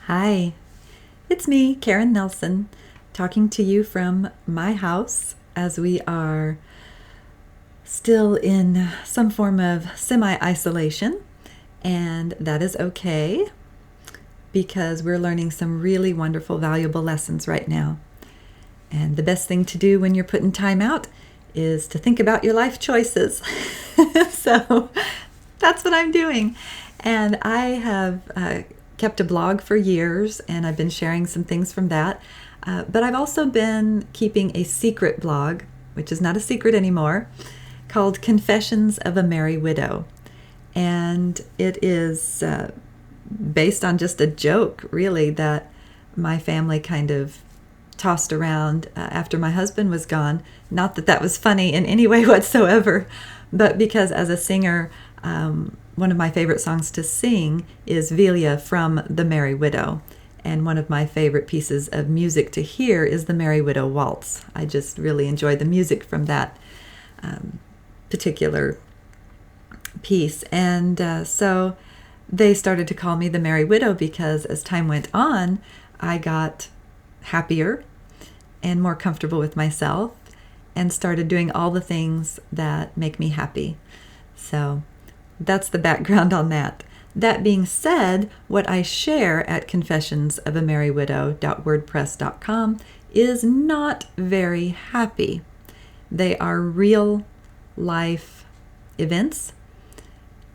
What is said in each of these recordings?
Hi, it's me, Karen Nelson, talking to you from my house as we are still in some form of semi-isolation, and that is okay because we're learning some really wonderful, valuable lessons right now. And the best thing to do when you're putting time out is to think about your life choices. So that's what I'm doing. And I have kept a blog for years, and I've been sharing some things from that. But I've also been keeping a secret blog, which is not a secret anymore, called Confessions of a Merry Widow. And it is based on just a joke, really, that my family kind of tossed around after my husband was gone. Not that that was funny in any way whatsoever, but because as a singer, one of my favorite songs to sing is Velia from The Merry Widow. And one of my favorite pieces of music to hear is the Merry Widow Waltz. I just really enjoy the music from that particular piece. And so they started to call me the Merry Widow because as time went on, I got happier and more comfortable with myself and started doing all the things that make me happy. So that's the background on that. That being said, what I share at confessionsofamerrywidow.wordpress.com is not very happy. They are real life events.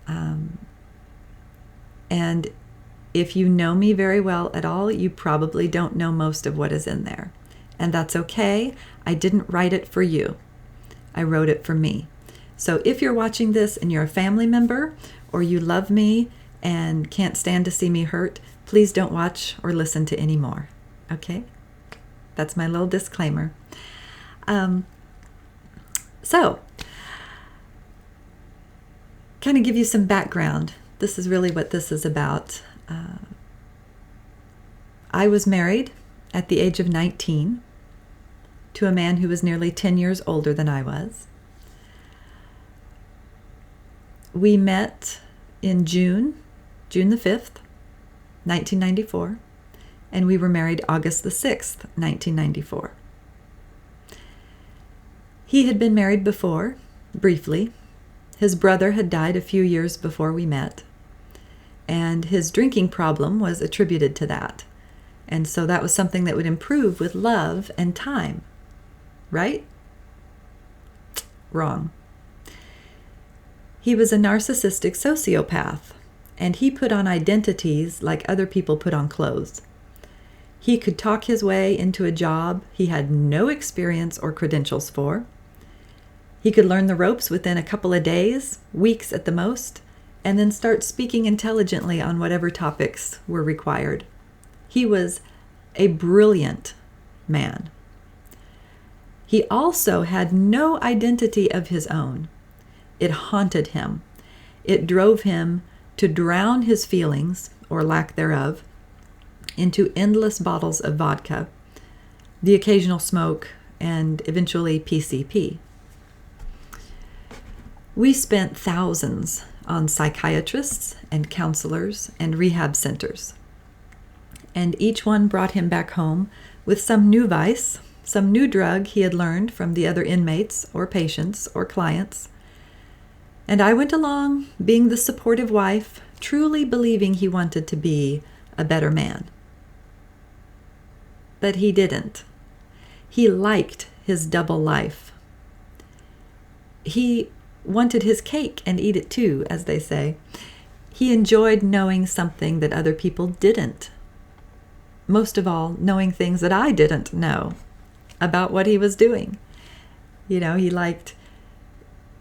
And if you know me very well at all, you probably don't know most of what is in there. And that's okay. I didn't write it for you. I wrote it for me. So if you're watching this and you're a family member or you love me and can't stand to see me hurt, please don't watch or listen to any more. Okay? That's my little disclaimer. So, kind of give you some background. This is really what this is about. I was married at the age of 19 to a man who was nearly 10 years older than I was. We met in June the 5th, 1994, and we were married August the 6th, 1994. He had been married before, briefly. His brother had died a few years before we met, and his drinking problem was attributed to that. And so that was something that would improve with love and time. Right? Wrong. He was a narcissistic sociopath, and he put on identities like other people put on clothes. He could talk his way into a job he had no experience or credentials for. He could learn the ropes within a couple of days, weeks at the most, and then start speaking intelligently on whatever topics were required. He was a brilliant man. He also had no identity of his own. It haunted him. It drove him to drown his feelings, or lack thereof, into endless bottles of vodka, the occasional smoke, and eventually PCP. We spent thousands on psychiatrists and counselors and rehab centers. And each one brought him back home with some new vice, some new drug he had learned from the other inmates or patients or clients. And I went along being the supportive wife, truly believing he wanted to be a better man. But he didn't. He liked his double life. He wanted his cake and eat it too, as they say. He enjoyed knowing something that other people didn't. Most of all, knowing things that I didn't know about what he was doing. You know, he liked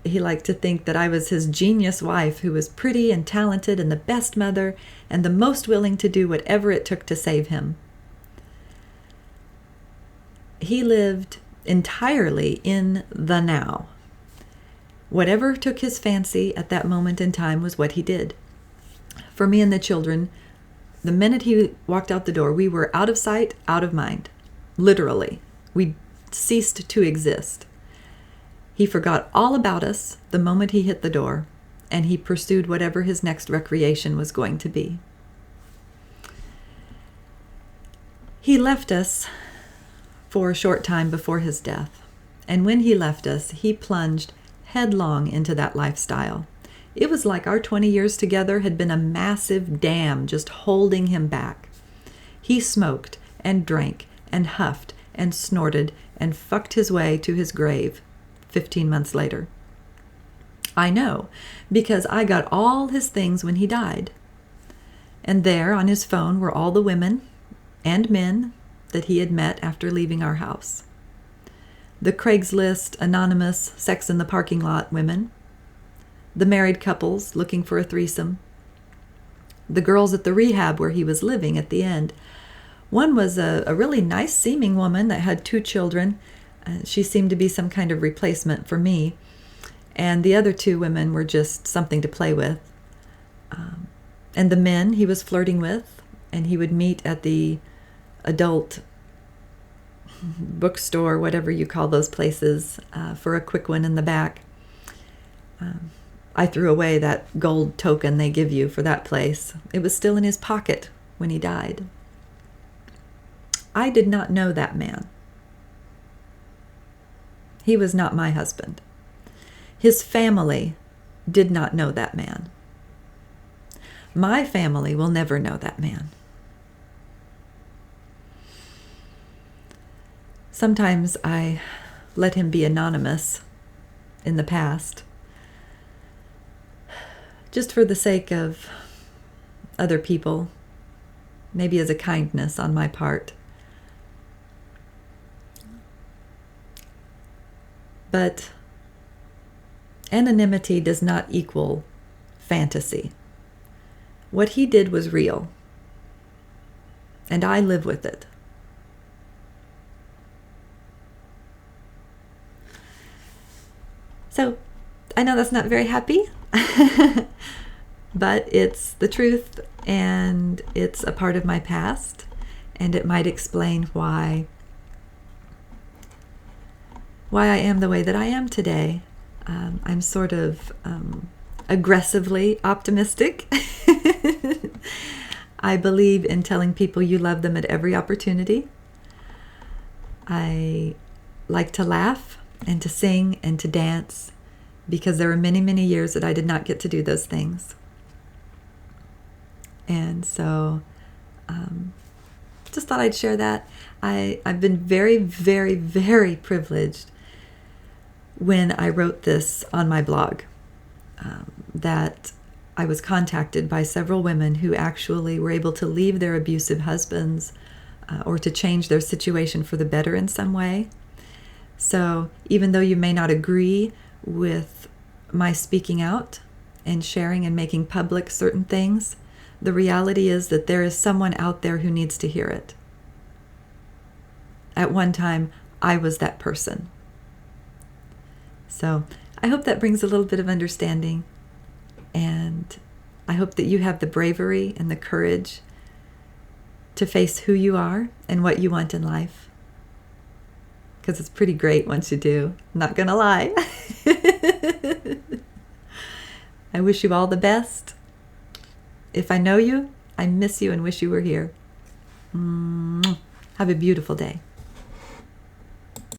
to think that I was his genius wife who was pretty and talented and the best mother and the most willing to do whatever it took to save him. He lived entirely in the now. Whatever took his fancy at that moment in time was what he did. For me and the children, the minute he walked out the door, we were out of sight, out of mind. Literally. We ceased to exist. He forgot all about us the moment he hit the door, and he pursued whatever his next recreation was going to be. He left us for a short time before his death. And when he left us, he plunged headlong into that lifestyle. It was like our 20 years together had been a massive dam just holding him back. He smoked and drank and huffed and snorted and fucked his way to his grave 15 months later. I know, because I got all his things when he died. And there on his phone were all the women and men that he had met after leaving our house. The Craigslist anonymous sex in the parking lot women, the married couples looking for a threesome, the girls at the rehab where he was living at the end. One was a really nice seeming woman that had 2 children. She seemed to be some kind of replacement for me. And the other 2 women were just something to play with. And the men he was flirting with, and he would meet at the adult bookstore, whatever you call those places, for a quick one in the back. I threw away that gold token they give you for that place. It was still in his pocket when he died. I did not know that man. He was not my husband. His family did not know that man. My family will never know that man. Sometimes I let him be anonymous in the past, just for the sake of other people, maybe as a kindness on my part. But anonymity does not equal fantasy. What he did was real, and I live with it. So, I know that's not very happy, but it's the truth, and it's a part of my past, and it might explain why I am the way that I am today. I'm sort of aggressively optimistic. I believe in telling people you love them at every opportunity. I like to laugh and to sing and to dance, because there were many, many years that I did not get to do those things. And so just thought I'd share that. I've been very, very, very privileged when I wrote this on my blog, that I was contacted by several women who actually were able to leave their abusive husbands or to change their situation for the better in some way. So even though you may not agree with my speaking out and sharing and making public certain things, the reality is that there is someone out there who needs to hear it. At one time, I was that person. So I hope that brings a little bit of understanding, and I hope that you have the bravery and the courage to face who you are and what you want in life. Because it's pretty great once you do. I'm not gonna lie. I wish you all the best. If I know you, I miss you and wish you were here. Have a beautiful day.